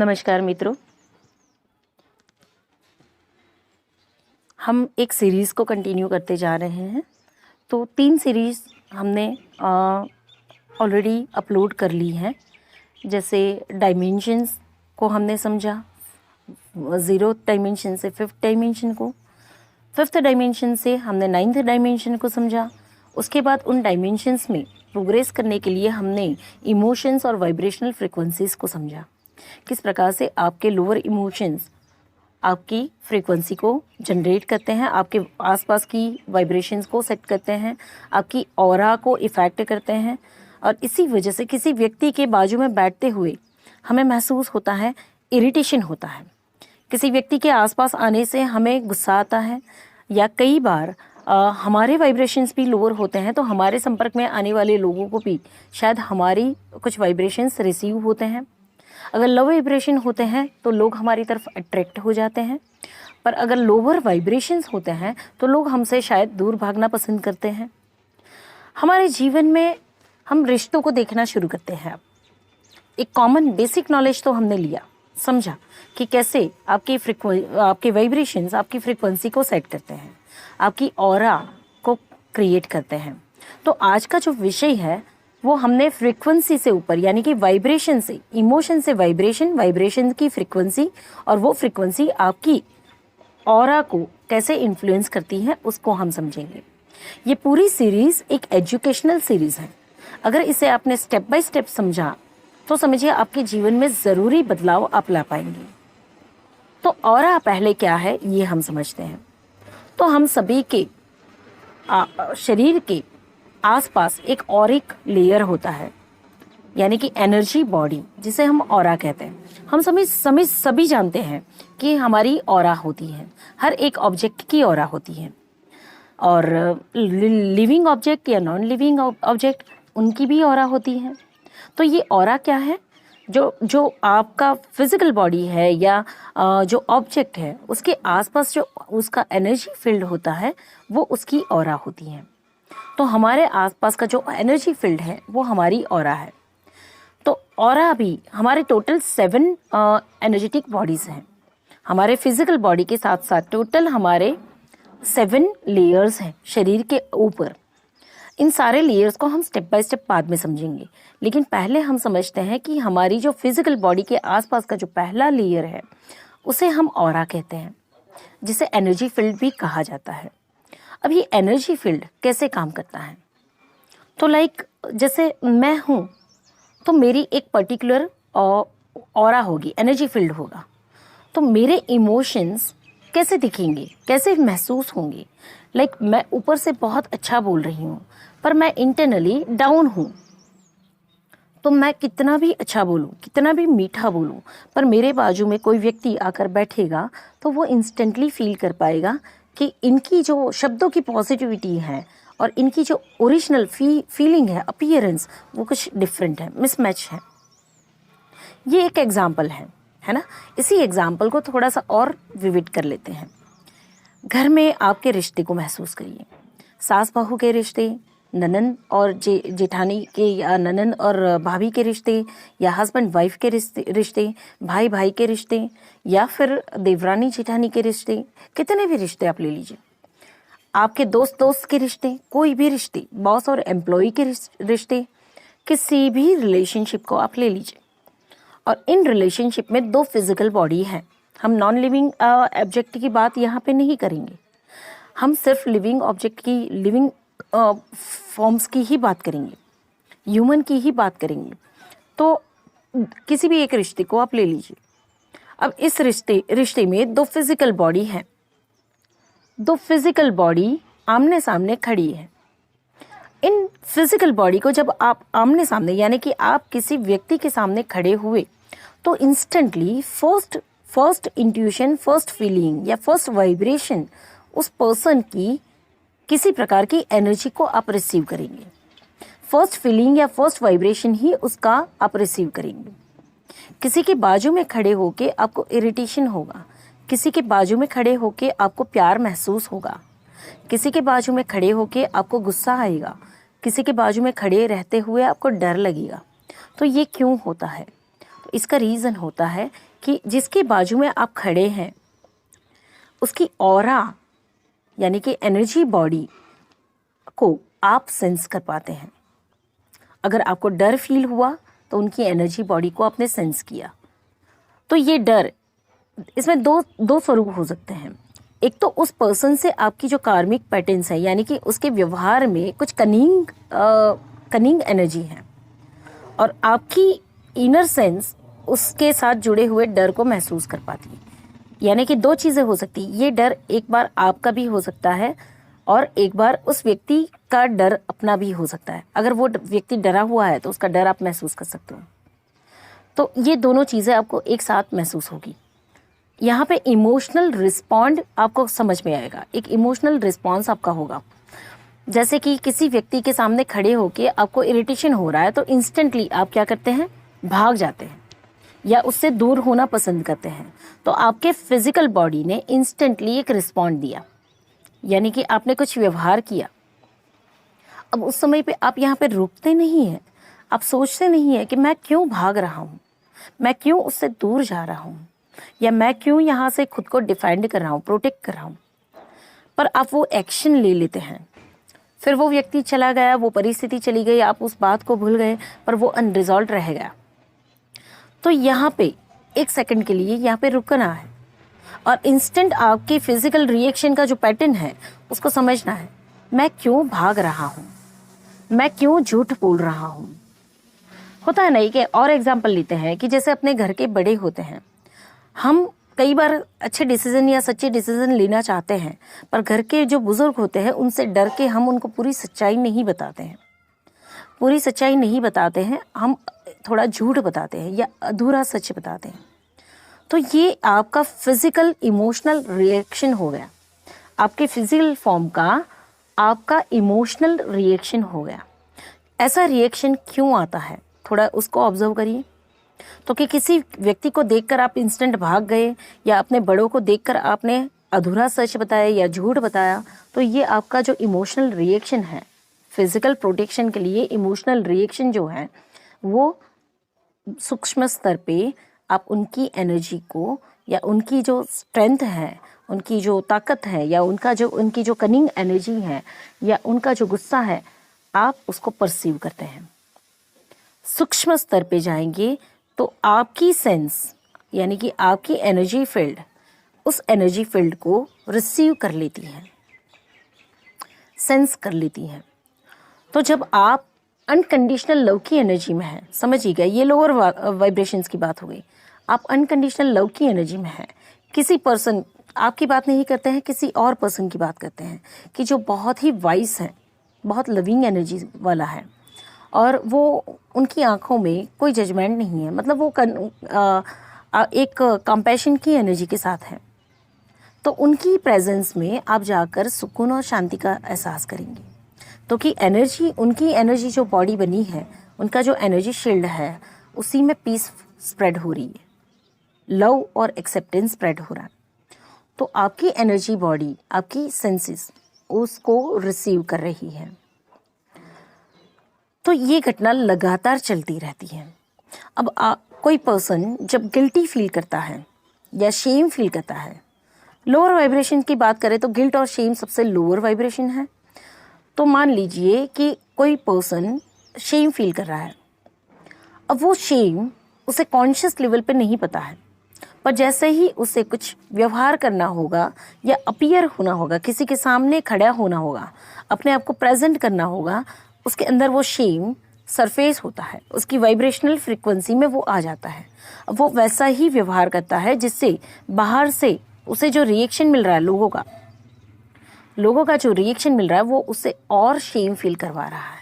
नमस्कार मित्रों, हम एक सीरीज़ को कंटिन्यू करते जा रहे हैं। तो 3 सीरीज़ हमने ऑलरेडी अपलोड कर ली हैं। जैसे डायमेंशंस को हमने समझा, 0th डायमेंशन से 5th डायमेंशन को, 5th डायमेंशन से हमने 9th डायमेंशन को समझा। उसके बाद उन डायमेंशंस में प्रोग्रेस करने के लिए हमने इमोशंस और वाइब्रेशनल फ्रिक्वेंसीज को समझा। किस प्रकार से आपके लोअर इमोशंस आपकी फ्रीक्वेंसी को जनरेट करते हैं, आपके आसपास की वाइब्रेशंस को सेट करते हैं, आपकी ऑरा को इफेक्ट करते हैं। और इसी वजह से किसी व्यक्ति के बाजू में बैठते हुए हमें महसूस होता है, इरिटेशन होता है। किसी व्यक्ति के आसपास आने से हमें गुस्सा आता है, या कई बार हमारे वाइब्रेशंस भी लोअर होते हैं तो हमारे संपर्क में आने वाले लोगों को भी शायद हमारी कुछ वाइब्रेशंस रिसीव होते हैं। अगर लो वाइब्रेशन होते हैं तो लोग हमारी तरफ अट्रैक्ट हो जाते हैं, पर अगर लोअर वाइब्रेशंस होते हैं तो लोग हमसे शायद दूर भागना पसंद करते हैं। हमारे जीवन में हम रिश्तों को देखना शुरू करते हैं। एक कॉमन बेसिक नॉलेज तो हमने लिया, समझा कि कैसे आपके वाइब्रेशंस आपकी फ्रीक्वेंसी को सेट करते हैं, आपकी ऑरा को क्रिएट करते हैं। तो आज का जो विषय है वो हमने फ्रीक्वेंसी से ऊपर, यानी कि वाइब्रेशन से, इमोशन से वाइब्रेशन, वाइब्रेशन की फ्रीक्वेंसी, और वो फ्रीक्वेंसी आपकी ऑरा को कैसे इन्फ्लुएंस करती है उसको हम समझेंगे। ये पूरी सीरीज एक एजुकेशनल सीरीज है। अगर इसे आपने स्टेप बाय स्टेप समझा तो समझिए आपके जीवन में ज़रूरी बदलाव आप ला पाएंगे। तो ऑरा पहले क्या है ये हम समझते हैं। तो हम सभी के शरीर के आसपास एक ऑरिक लेयर होता है, यानी कि एनर्जी बॉडी, जिसे हम ऑरा कहते हैं। हम सभी जानते हैं कि हमारी ऑरा होती है, हर एक ऑब्जेक्ट की ऑरा होती है, और लिविंग ऑब्जेक्ट या नॉन लिविंग ऑब्जेक्ट उनकी भी ऑरा होती है। तो ये ऑरा क्या है? जो आपका फिजिकल बॉडी है या जो ऑब्जेक्ट है उसके आसपास जो उसका एनर्जी फील्ड होता है वो उसकी ऑरा होती है। तो हमारे आसपास का जो एनर्जी फील्ड है वो हमारी ऑरा है। तो ऑरा भी हमारे टोटल 7 एनर्जेटिक बॉडीज हैं। हमारे फिजिकल बॉडी के साथ साथ टोटल हमारे 7 लेयर्स हैं शरीर के ऊपर। इन सारे लेयर्स को हम स्टेप बाय स्टेप बाद में समझेंगे, लेकिन पहले हम समझते हैं कि हमारी जो फिजिकल बॉडी के आसपास का जो पहला लेयर है उसे हम ऑरा कहते हैं, जिसे एनर्जी फील्ड भी कहा जाता है। अब ये एनर्जी फील्ड कैसे काम करता है? तो जैसे मैं हूँ तो मेरी एक पर्टिकुलर ऑरा होगी, एनर्जी फील्ड होगा। तो मेरे इमोशंस कैसे दिखेंगे, कैसे महसूस होंगे? मैं ऊपर से बहुत अच्छा बोल रही हूँ पर मैं इंटरनली डाउन हूँ। तो मैं कितना भी अच्छा बोलूँ, कितना भी मीठा बोलूँ, पर मेरे बाजू में कोई व्यक्ति आकर बैठेगा तो वो इंस्टेंटली फील कर पाएगा कि इनकी जो शब्दों की पॉजिटिविटी है और इनकी जो ओरिजिनल फीलिंग है, अपीयरेंस, वो कुछ डिफरेंट है, मिसमैच है। ये एक एग्जाम्पल है ना। इसी एग्जाम्पल को थोड़ा सा और विविड कर लेते हैं। घर में आपके रिश्ते को महसूस करिए। सास बहू के रिश्ते, ननन और जेठानी के, या ननन और भाभी के रिश्ते, या हस्बैंड वाइफ के रिश्ते, भाई भाई के रिश्ते, या फिर देवरानी जेठानी के रिश्ते, कितने भी रिश्ते आप ले लीजिए। आपके दोस्त के रिश्ते, कोई भी रिश्ते, बॉस और एम्प्लॉय के रिश्ते, किसी भी रिलेशनशिप को आप ले लीजिए। और इन रिलेशनशिप में 2 फिजिकल बॉडी हैं। हम नॉन लिविंग ऑब्जेक्ट की बात यहाँ पे नहीं करेंगे, हम सिर्फ लिविंग ऑब्जेक्ट की, लिविंग फॉर्म्स की ही बात करेंगे, ह्यूमन की ही बात करेंगे। तो किसी भी एक रिश्ते को आप ले लीजिए। अब इस रिश्ते में 2 फिजिकल बॉडी हैं। 2 फिजिकल बॉडी आमने सामने खड़ी है। इन फिजिकल बॉडी को जब आप आमने सामने, यानी कि आप किसी व्यक्ति के सामने खड़े हुए, तो instantly first intuition, first feeling या फर्स्ट वाइब्रेशन उस पर्सन की किसी प्रकार की एनर्जी को आप रिसीव करेंगे। फर्स्ट फीलिंग या फर्स्ट वाइब्रेशन ही उसका आप रिसीव करेंगे। किसी के बाजू में खड़े होके आपको इरिटेशन होगा, किसी के बाजू में खड़े होके आपको प्यार महसूस होगा, किसी के बाजू में खड़े होके आपको गुस्सा आएगा, किसी के बाजू में खड़े रहते हुए आपको डर लगेगा। तो ये क्यों होता है? तो इसका रीज़न होता है कि जिसके बाजू में आप खड़े हैं उसकी ऑरा यानी कि एनर्जी बॉडी को आप सेंस कर पाते हैं। अगर आपको डर फील हुआ तो उनकी एनर्जी बॉडी को आपने सेंस किया। तो ये डर, इसमें दो स्वरूप हो सकते हैं। एक तो उस पर्सन से आपकी जो कार्मिक पैटर्न्स है यानी कि उसके व्यवहार में कुछ कनिंग एनर्जी है और आपकी इनर सेंस उसके साथ जुड़े हुए डर को महसूस कर पाती है। यानी कि दो चीज़ें हो सकती है, ये डर एक बार आपका भी हो सकता है और एक बार उस व्यक्ति का डर अपना भी हो सकता है। अगर वो व्यक्ति डरा हुआ है तो उसका डर आप महसूस कर सकते हो। तो ये दोनों चीज़ें आपको एक साथ महसूस होगी। यहाँ पे इमोशनल रिस्पॉन्ड आपको समझ में आएगा, एक इमोशनल रिस्पॉन्स आपका होगा। जैसे कि किसी व्यक्ति के सामने खड़े होके आपको इरिटेशन हो रहा है तो इंस्टेंटली आप क्या करते हैं, भाग जाते हैं या उससे दूर होना पसंद करते हैं। तो आपके फिजिकल बॉडी ने इंस्टेंटली एक रिस्पॉन्ड दिया, यानी कि आपने कुछ व्यवहार किया। अब उस समय पे आप यहाँ पे रुकते नहीं हैं, आप सोचते नहीं हैं कि मैं क्यों भाग रहा हूँ, मैं क्यों उससे दूर जा रहा हूँ, या मैं क्यों यहाँ से खुद को डिफेंड कर रहा हूँ, प्रोटेक्ट कर रहा हूँ। पर आप वो एक्शन ले लेते हैं। फिर वो व्यक्ति चला गया, वो परिस्थिति चली गई, आप उस बात को भूल गए, पर वो अनरिजॉल्व रह गया। तो यहाँ पे एक सेकंड के लिए यहाँ पे रुकना है और इंस्टेंट आपके फिजिकल रिएक्शन का जो पैटर्न है उसको समझना है। मैं क्यों भाग रहा हूँ, मैं क्यों झूठ बोल रहा हूँ। होता है नहीं कि और एग्जाम्पल लेते हैं कि जैसे अपने घर के बड़े होते हैं, हम कई बार अच्छे डिसीजन या सच्चे डिसीजन लेना चाहते हैं, पर घर के जो बुजुर्ग होते हैं उनसे डर के हम उनको पूरी सच्चाई नहीं बताते हैं, पूरी सच्चाई नहीं बताते हैं, हम थोड़ा झूठ बताते हैं या अधूरा सच बताते हैं। तो ये आपका फिजिकल इमोशनल रिएक्शन हो गया, आपके फिजिकल फॉर्म का आपका इमोशनल रिएक्शन हो गया। ऐसा रिएक्शन क्यों आता है, थोड़ा उसको ऑब्जर्व करिए। तो कि किसी व्यक्ति को देखकर आप इंस्टेंट भाग गए या अपने बड़ों को देखकर आपने अधूरा सच बताया या झूठ बताया, तो ये आपका जो इमोशनल रिएक्शन है, फिजिकल प्रोटेक्शन के लिए इमोशनल रिएक्शन जो है वो सूक्ष्म स्तर पे आप उनकी एनर्जी को या उनकी जो स्ट्रेंथ है, उनकी जो ताकत है या उनकी जो कनिंग एनर्जी है या उनका जो गुस्सा है, आप उसको परसीव करते हैं। सूक्ष्म स्तर पे जाएंगे तो आपकी सेंस यानी कि आपकी एनर्जी फील्ड उस एनर्जी फील्ड को रिसीव कर लेती है, सेंस कर लेती है। तो जब आप अनकंडीशनल लव की एनर्जी में है, समझिएगा ये लोअर वाइब्रेशंस की बात हो गई, आप अनकंडीशनल लव की एनर्जी में है, किसी पर्सन आपकी बात नहीं करते हैं, किसी और पर्सन की बात करते हैं कि जो बहुत ही वाइस है, बहुत लविंग एनर्जी वाला है और वो उनकी आंखों में कोई जजमेंट नहीं है, मतलब वो एक कंपैशन की एनर्जी के साथ है। तो उनकी प्रेजेंस में आप जाकर सुकून और शांति का एहसास करेंगे। तो कि एनर्जी, उनकी एनर्जी जो बॉडी बनी है, उनका जो एनर्जी शील्ड है, उसी में पीस स्प्रेड हो रही है, लव और एक्सेप्टेंस स्प्रेड हो रहा है। तो आपकी एनर्जी बॉडी, आपकी सेंसेस उसको रिसीव कर रही है। तो ये घटना लगातार चलती रहती है। अब कोई पर्सन जब गिल्टी फील करता है या शेम फील करता है, लोअर वाइब्रेशन की बात करें तो गिल्ट और शेम सबसे लोअर वाइब्रेशन है। तो मान लीजिए कि कोई पर्सन शेम फील कर रहा है। अब वो शेम उसे कॉन्शियस लेवल पे नहीं पता है, पर जैसे ही उसे कुछ व्यवहार करना होगा या अपीयर होना होगा, किसी के सामने खड़ा होना होगा, अपने आप को प्रेजेंट करना होगा, उसके अंदर वो शेम सरफेस होता है, उसकी वाइब्रेशनल फ्रीक्वेंसी में वो आ जाता है। अब वो वैसा ही व्यवहार करता है जिससे बाहर से उसे जो रिएक्शन मिल रहा है, लोगों का जो रिएक्शन मिल रहा है वो उसे और शेम फील करवा रहा है।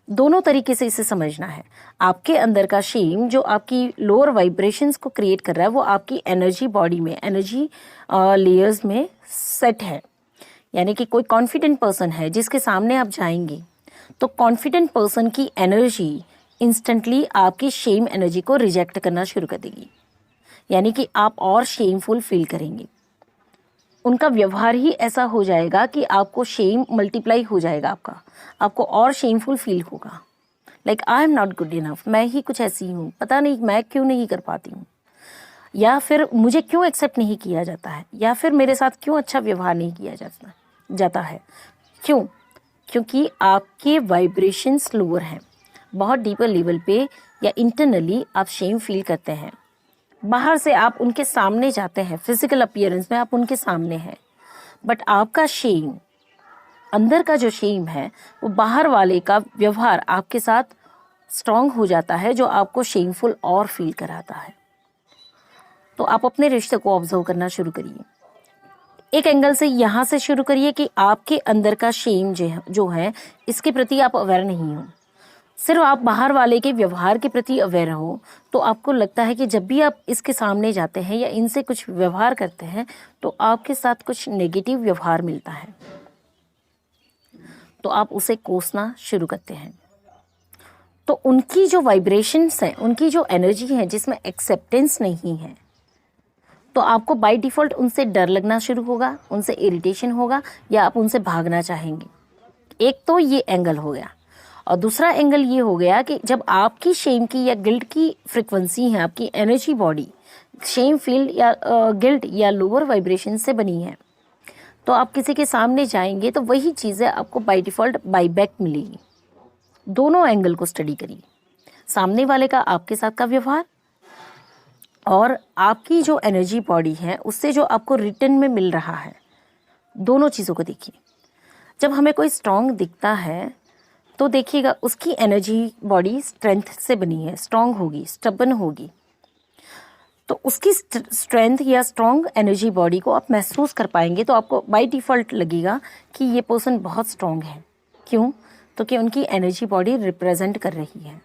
दोनों तरीके से इसे समझना है। आपके अंदर का शेम जो आपकी लोअर वाइब्रेशंस को क्रिएट कर रहा है, वो आपकी एनर्जी बॉडी में, एनर्जी लेयर्स में सेट है। यानी कि कोई कॉन्फिडेंट पर्सन है जिसके सामने आप जाएंगे तो कॉन्फिडेंट पर्सन की एनर्जी इंस्टेंटली आपकी शेम एनर्जी को रिजेक्ट करना शुरू कर देगी, यानी कि आप और शेमफुल फील करेंगे। उनका व्यवहार ही ऐसा हो जाएगा कि आपको शेम मल्टीप्लाई हो जाएगा, आपको और शेमफुल फील होगा। Like I am not good enough, मैं ही कुछ ऐसी हूँ, पता नहीं मैं क्यों नहीं कर पाती हूँ। या फिर मुझे क्यों एक्सेप्ट नहीं किया जाता है, या फिर मेरे साथ क्यों अच्छा व्यवहार नहीं किया जाता है। क्यों? क्योंकि आपके वाइब्रेशंस लोअर हैं, बहुत डीपर लेवल पे या इंटरनली आप शेम फील करते हैं। बाहर से आप उनके सामने जाते हैं, फिजिकल अपीयरेंस में आप उनके सामने हैं, बट आपका शेम, अंदर का जो शेम है, वो बाहर वाले का व्यवहार आपके साथ स्ट्रांग हो जाता है, जो आपको शेमफुल और फील कराता है। तो आप अपने रिश्ते को ऑब्जर्व करना शुरू करिए। एक एंगल से यहाँ से शुरू करिए कि आपके अंदर का शेम जो है इसके प्रति आप अवेयर नहीं हो। सिर्फ आप बाहर वाले के व्यवहार के प्रति अवेयर हो, तो आपको लगता है कि जब भी आप इसके सामने जाते हैं या इनसे कुछ व्यवहार करते हैं तो आपके साथ कुछ नेगेटिव व्यवहार मिलता है, तो आप उसे कोसना शुरू करते हैं। तो उनकी जो वाइब्रेशंस हैं, उनकी जो एनर्जी है जिसमें एक्सेप्टेंस नहीं है, तो आपको बाय डिफ़ॉल्ट उनसे डर लगना शुरू होगा, उनसे इरिटेशन होगा, या आप उनसे भागना चाहेंगे। एक तो ये एंगल हो गया, और दूसरा एंगल ये हो गया कि जब आपकी शेम की या गिल्ट की फ्रिक्वेंसी है, आपकी एनर्जी बॉडी शेम फील्ड या गिल्ट या लोअर वाइब्रेशन से बनी है, तो आप किसी के सामने जाएंगे तो वही चीज़ें आपको बाय डिफ़ॉल्ट बाय बैक मिलेगी। दोनों एंगल को स्टडी करिए, सामने वाले का आपके साथ का व्यवहार और आपकी जो एनर्जी बॉडी है उससे जो आपको रिटर्न में मिल रहा है, दोनों चीज़ों को देखिए। जब हमें कोई स्ट्रांग दिखता है तो देखिएगा उसकी एनर्जी बॉडी स्ट्रेंथ से बनी है, स्ट्रांग होगी, स्टबन होगी, तो उसकी स्ट्रेंथ या स्ट्रांग एनर्जी बॉडी को आप महसूस कर पाएंगे, तो आपको बाय डिफ़ॉल्ट लगेगा कि ये पर्सन बहुत स्ट्रांग है। क्यों? तो कि उनकी एनर्जी बॉडी रिप्रेजेंट कर रही है।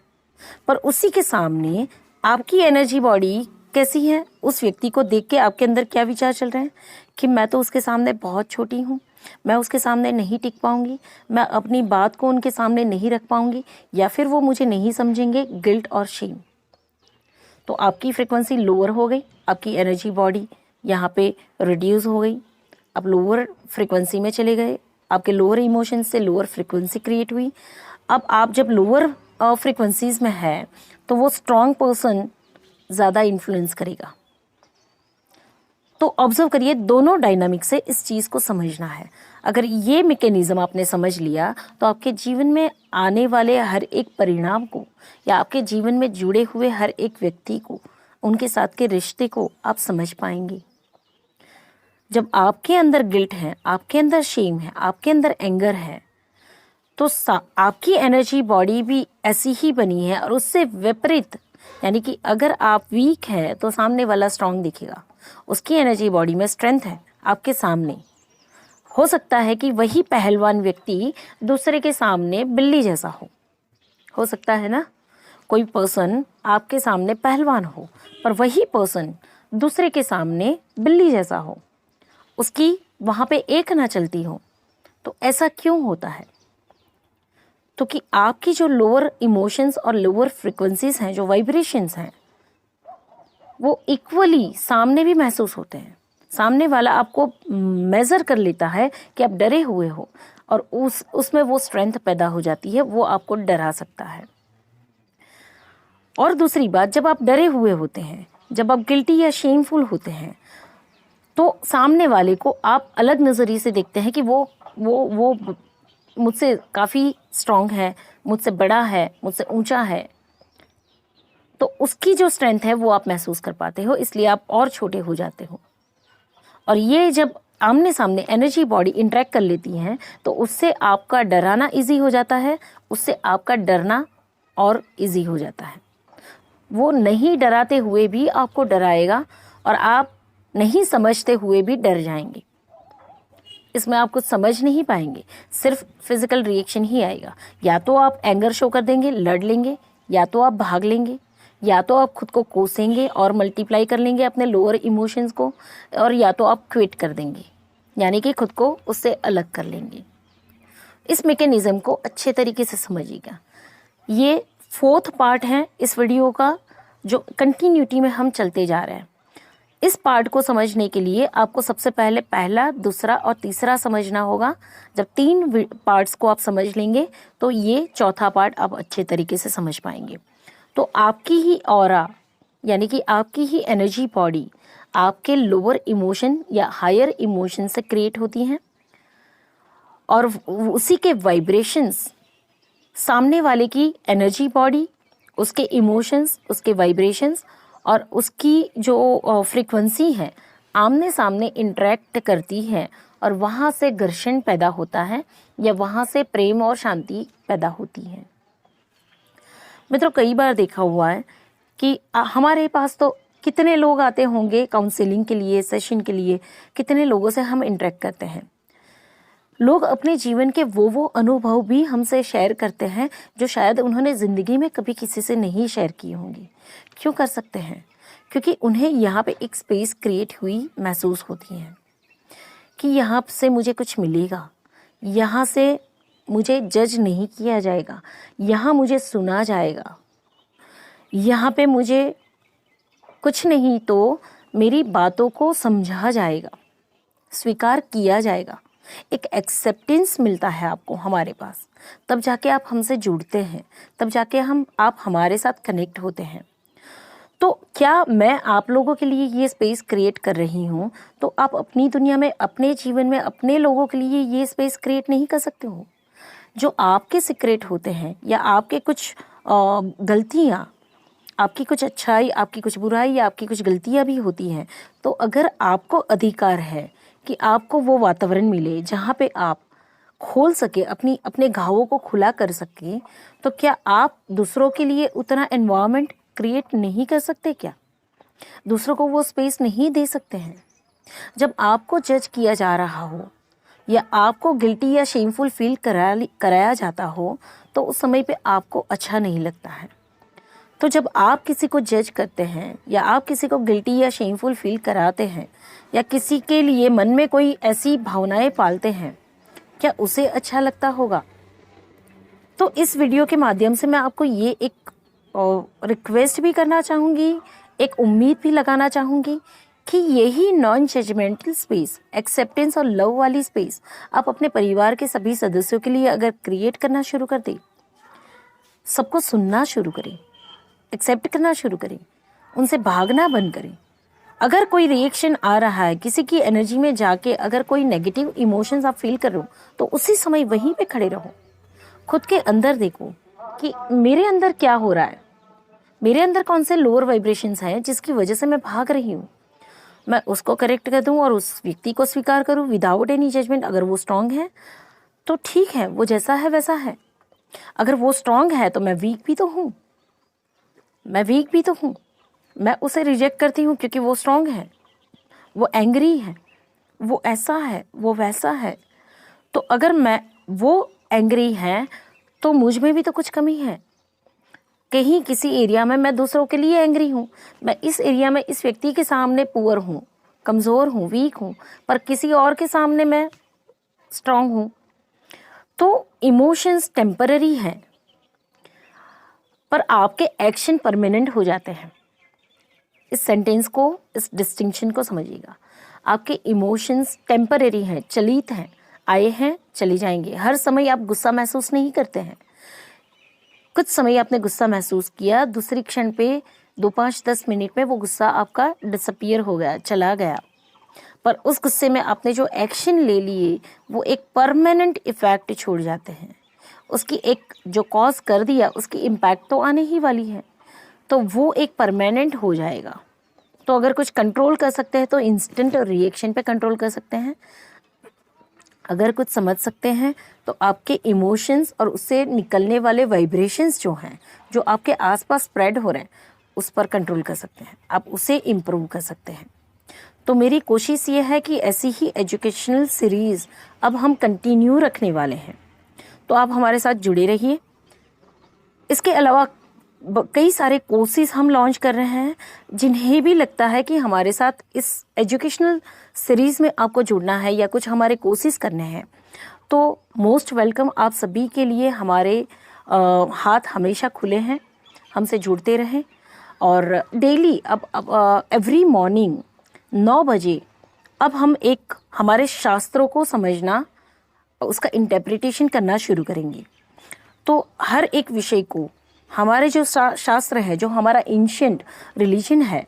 पर उसी के सामने आपकी एनर्जी बॉडी कैसी है, उस व्यक्ति को देख के आपके अंदर क्या विचार चल रहे हैं कि मैं तो उसके सामने बहुत छोटी हूँ, मैं उसके सामने नहीं टिक पाऊंगी, मैं अपनी बात को उनके सामने नहीं रख पाऊंगी, या फिर वो मुझे नहीं समझेंगे। गिल्ट और शेम, तो आपकी फ्रिक्वेंसी लोअर हो गई, आपकी एनर्जी बॉडी यहाँ पे रिड्यूस हो गई, आप लोअर फ्रिक्वेंसी में चले गए, आपके लोअर इमोशंस से लोअर फ्रिक्वेंसी क्रिएट हुई। अब आप जब लोअर फ्रिक्वेंसीज में है तो वो स्ट्रांग पर्सन ज़्यादा इन्फ्लुएंस करेगा। तो ऑब्जर्व करिए, दोनों डायनामिक से इस चीज़ को समझना है। अगर ये मैकेनिज्म आपने समझ लिया तो आपके जीवन में आने वाले हर एक परिणाम को या आपके जीवन में जुड़े हुए हर एक व्यक्ति को, उनके साथ के रिश्ते को आप समझ पाएंगे। जब आपके अंदर गिल्ट है, आपके अंदर शेम है, आपके अंदर एंगर है, तो आपकी एनर्जी बॉडी भी ऐसी ही बनी है और उससे विपरीत, यानी कि अगर आप वीक है तो सामने वाला स्ट्रांग दिखेगा। उसकी एनर्जी बॉडी में स्ट्रेंथ है आपके सामने। हो सकता है कि वही पहलवान व्यक्ति दूसरे के सामने बिल्ली जैसा हो सकता है ना। कोई पर्सन आपके सामने पहलवान हो पर वही पर्सन दूसरे के सामने बिल्ली जैसा हो, उसकी वहाँ पे एक ना चलती हो। तो ऐसा क्यों होता है? तो कि आपकी जो लोअर इमोशंस और लोअर फ्रिक्वेंसीज हैं, जो वाइब्रेशंस हैं, वो इक्वली सामने भी महसूस होते हैं। सामने वाला आपको मेजर कर लेता है कि आप डरे हुए हो और उसमें वो स्ट्रेंथ पैदा हो जाती है, वो आपको डरा सकता है। और दूसरी बात, जब आप डरे हुए होते हैं, जब आप गिल्टी या शेमफुल होते हैं, तो सामने वाले को आप अलग नज़रिए से देखते हैं कि वो मुझसे काफ़ी स्ट्रांग है, मुझसे बड़ा है, मुझसे ऊंचा है। तो उसकी जो स्ट्रेंथ है वो आप महसूस कर पाते हो, इसलिए आप और छोटे हो जाते हो। और ये जब आमने सामने एनर्जी बॉडी इंटरेक्ट कर लेती हैं तो उससे आपका डराना इजी हो जाता है, उससे आपका डरना और इजी हो जाता है। वो नहीं डराते हुए भी आपको डराएगा और आप नहीं समझते हुए भी डर जाएंगे। इसमें आप कुछ समझ नहीं पाएंगे, सिर्फ फिजिकल रिएक्शन ही आएगा। या तो आप एंगर शो कर देंगे, लड़ लेंगे, या तो आप भाग लेंगे, या तो आप खुद को कोसेंगे और मल्टीप्लाई कर लेंगे अपने लोअर इमोशंस को, और या तो आप क्विट कर देंगे, यानी कि खुद को उससे अलग कर लेंगे। इस मैकेनिज्म को अच्छे तरीके से समझिएगा। ये 4th पार्ट है इस वीडियो का, जो कंटिन्यूटी में हम चलते जा रहे हैं। इस पार्ट को समझने के लिए आपको सबसे पहले पहला, दूसरा और तीसरा समझना होगा। जब 3 पार्ट्स को आप समझ लेंगे तो ये 4था पार्ट आप अच्छे तरीके से समझ पाएंगे। तो आपकी ही ऑरा यानी कि आपकी ही एनर्जी बॉडी आपके लोअर इमोशन या हायर इमोशन से क्रिएट होती हैं, और उसी के वाइब्रेशंस सामने वाले की एनर्जी बॉडी, उसके इमोशंस, उसके वाइब्रेशंस और उसकी जो फ्रीक्वेंसी है आमने सामने इंटरेक्ट करती है, और वहाँ से घर्षण पैदा होता है या वहाँ से प्रेम और शांति पैदा होती है। मित्रों, कई बार देखा हुआ है कि हमारे पास तो कितने लोग आते होंगे काउंसलिंग के लिए, सेशन के लिए, कितने लोगों से हम इंटरेक्ट करते हैं। लोग अपने जीवन के वो अनुभव भी हमसे शेयर करते हैं जो शायद उन्होंने ज़िंदगी में कभी किसी से नहीं शेयर किए होंगे। क्यों कर सकते हैं? क्योंकि उन्हें यहाँ पे एक स्पेस क्रिएट हुई महसूस होती है कि यहाँ से मुझे कुछ मिलेगा, यहाँ से मुझे जज नहीं किया जाएगा, यहाँ मुझे सुना जाएगा, यहाँ पे मुझे कुछ नहीं तो मेरी बातों को समझा जाएगा, स्वीकार किया जाएगा। एक एक्सेप्टेंस मिलता है आपको हमारे पास, तब जाके आप हमसे जुड़ते हैं, तब जाके आप हमारे साथ कनेक्ट होते हैं। तो क्या मैं आप लोगों के लिए ये स्पेस क्रिएट कर रही हूँ, तो आप अपनी दुनिया में, अपने जीवन में, अपने लोगों के लिए ये स्पेस क्रिएट नहीं कर सकते हो? जो आपके सीक्रेट होते हैं या आपके कुछ गलतियाँ, आपकी कुछ अच्छाई, आपकी कुछ बुराई या आपकी कुछ गलतियाँ भी होती हैं, तो अगर आपको अधिकार है कि आपको वो वातावरण मिले जहाँ पे आप खोल सके, अपने घावों को खुला कर सके, तो क्या आप दूसरों के लिए उतना एनवायरनमेंट क्रिएट नहीं कर सकते? क्या दूसरों को वो स्पेस नहीं दे सकते हैं? जब आपको जज किया जा रहा हो या आपको गिल्टी या शेमफुल फील कराया जाता हो, तो उस समय पे आपको अच्छा नहीं लगता है। तो जब आप किसी को जज करते हैं या आप किसी को गिल्टी या शेमफुल फील कराते हैं या किसी के लिए मन में कोई ऐसी भावनाएं पालते हैं, क्या उसे अच्छा लगता होगा? तो इस वीडियो के माध्यम से मैं आपको ये एक रिक्वेस्ट भी करना चाहूँगी, एक उम्मीद भी लगाना चाहूँगी कि यही नॉन जजमेंटल स्पेस, एक्सेप्टेंस और लव वाली स्पेस आप अपने परिवार के सभी सदस्यों के लिए अगर क्रिएट करना शुरू कर दें, सबको सुनना शुरू करें, एक्सेप्ट करना शुरू करें, उनसे भागना बंद करें। अगर कोई रिएक्शन आ रहा है किसी की एनर्जी में जाके, अगर कोई नेगेटिव इमोशंस आप फील कर रहे हो, तो उसी समय वहीं पे खड़े रहो। खुद के अंदर देखो कि मेरे अंदर क्या हो रहा है, मेरे अंदर कौन से लोअर वाइब्रेशंस हैं जिसकी वजह से मैं भाग रही हूँ। मैं उसको करेक्ट कर दूँ और उस व्यक्ति को स्वीकार करूँ विदाउट एनी जजमेंट। अगर वो स्ट्रांग है तो ठीक है, वो जैसा है वैसा है। अगर वो स्ट्रांग है तो मैं वीक भी तो हूँ, मैं उसे रिजेक्ट करती हूँ क्योंकि वो स्ट्रांग है, वो एंग्री है, वो ऐसा है, वो वैसा है। तो अगर वो एंग्री है तो मुझ में भी तो कुछ कमी है। कहीं किसी एरिया में मैं दूसरों के लिए एंग्री हूँ, मैं इस एरिया में इस व्यक्ति के सामने पुअर हूँ, कमज़ोर हूँ, वीक हूँ, पर किसी और के सामने मैं स्ट्रांग हूँ। तो इमोशंस टेम्पररी हैं, पर आपके एक्शन परमानेंट हो जाते हैं। इस सेंटेंस को, इस डिस्टिंक्शन को समझिएगा। आपके इमोशंस टेम्पररी हैं, चलित हैं, आए हैं, चले जाएंगे। हर समय आप गुस्सा महसूस नहीं करते हैं। कुछ समय आपने गुस्सा महसूस किया, दूसरी क्षण पे 2, 5, 10 मिनट में वो गुस्सा आपका डिसअपियर हो गया, चला गया। पर उस गुस्से में आपने जो एक्शन ले लिए वो एक परमानेंट इफेक्ट छोड़ जाते हैं। उसकी एक जो कॉज कर दिया उसकी इम्पैक्ट तो आने ही वाली है, तो वो एक परमानेंट हो जाएगा। तो अगर कुछ कंट्रोल कर सकते हैं तो इंस्टेंट रिएक्शन पे कंट्रोल कर सकते हैं। अगर कुछ समझ सकते हैं तो आपके इमोशंस और उससे निकलने वाले वाइब्रेशंस जो हैं, जो आपके आसपास स्प्रेड हो रहे हैं, उस पर कंट्रोल कर सकते हैं, आप उसे इम्प्रूव कर सकते हैं। तो मेरी कोशिश ये है कि ऐसी ही एजुकेशनल सीरीज़ अब हम कंटिन्यू रखने वाले हैं, तो आप हमारे साथ जुड़े रहिए। इसके अलावा कई सारे कोर्सेज हम लॉन्च कर रहे हैं। जिन्हें भी लगता है कि हमारे साथ इस एजुकेशनल सीरीज़ में आपको जुड़ना है या कुछ हमारे कोर्सेज करने हैं, तो मोस्ट वेलकम। आप सभी के लिए हमारे हाथ हमेशा खुले हैं, हमसे जुड़ते रहें। और डेली अब एवरी मॉर्निंग 9 बजे अब हम एक हमारे शास्त्रों को समझना, उसका इंटरप्रिटेशन करना शुरू करेंगे। तो हर एक विषय को हमारे जो शास्त्र है, जो हमारा एंशिएंट रिलीजन है,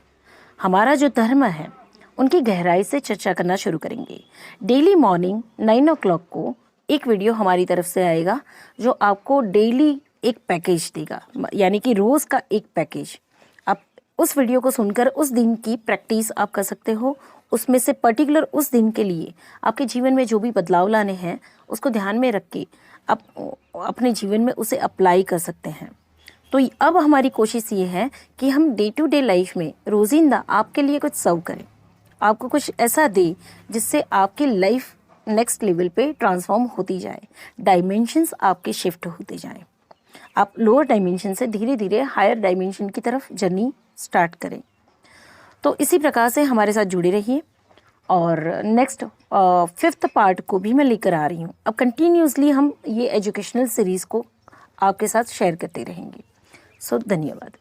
हमारा जो धर्म है, उनकी गहराई से चर्चा करना शुरू करेंगे। डेली मॉर्निंग 9 o'clock को एक वीडियो हमारी तरफ से आएगा जो आपको डेली एक पैकेज देगा, यानी कि रोज़ का एक पैकेज। आप उस वीडियो को सुनकर उस दिन की प्रैक्टिस आप कर सकते हो। उसमें से पर्टिकुलर उस दिन के लिए आपके जीवन में जो भी बदलाव लाने हैं उसको ध्यान में रख के आप अपने जीवन में उसे अप्लाई कर सकते हैं। तो अब हमारी कोशिश ये है कि हम डे टू डे लाइफ में रोज़िंदा आपके लिए कुछ सर्व करें, आपको कुछ ऐसा दे जिससे आपकी लाइफ नेक्स्ट लेवल पे ट्रांसफॉर्म होती जाए, डायमेंशंस आपके शिफ्ट होते जाएं, आप लोअर डायमेंशन से धीरे धीरे हायर डायमेंशन की तरफ जर्नी स्टार्ट करें। तो इसी प्रकार से हमारे साथ जुड़े रहिए और नेक्स्ट 5th पार्ट को भी मैं लेकर आ रही हूँ। अब कंटिन्यूसली हम ये एजुकेशनल सीरीज़ को आपके साथ शेयर करते रहेंगे। सो धन्यवाद।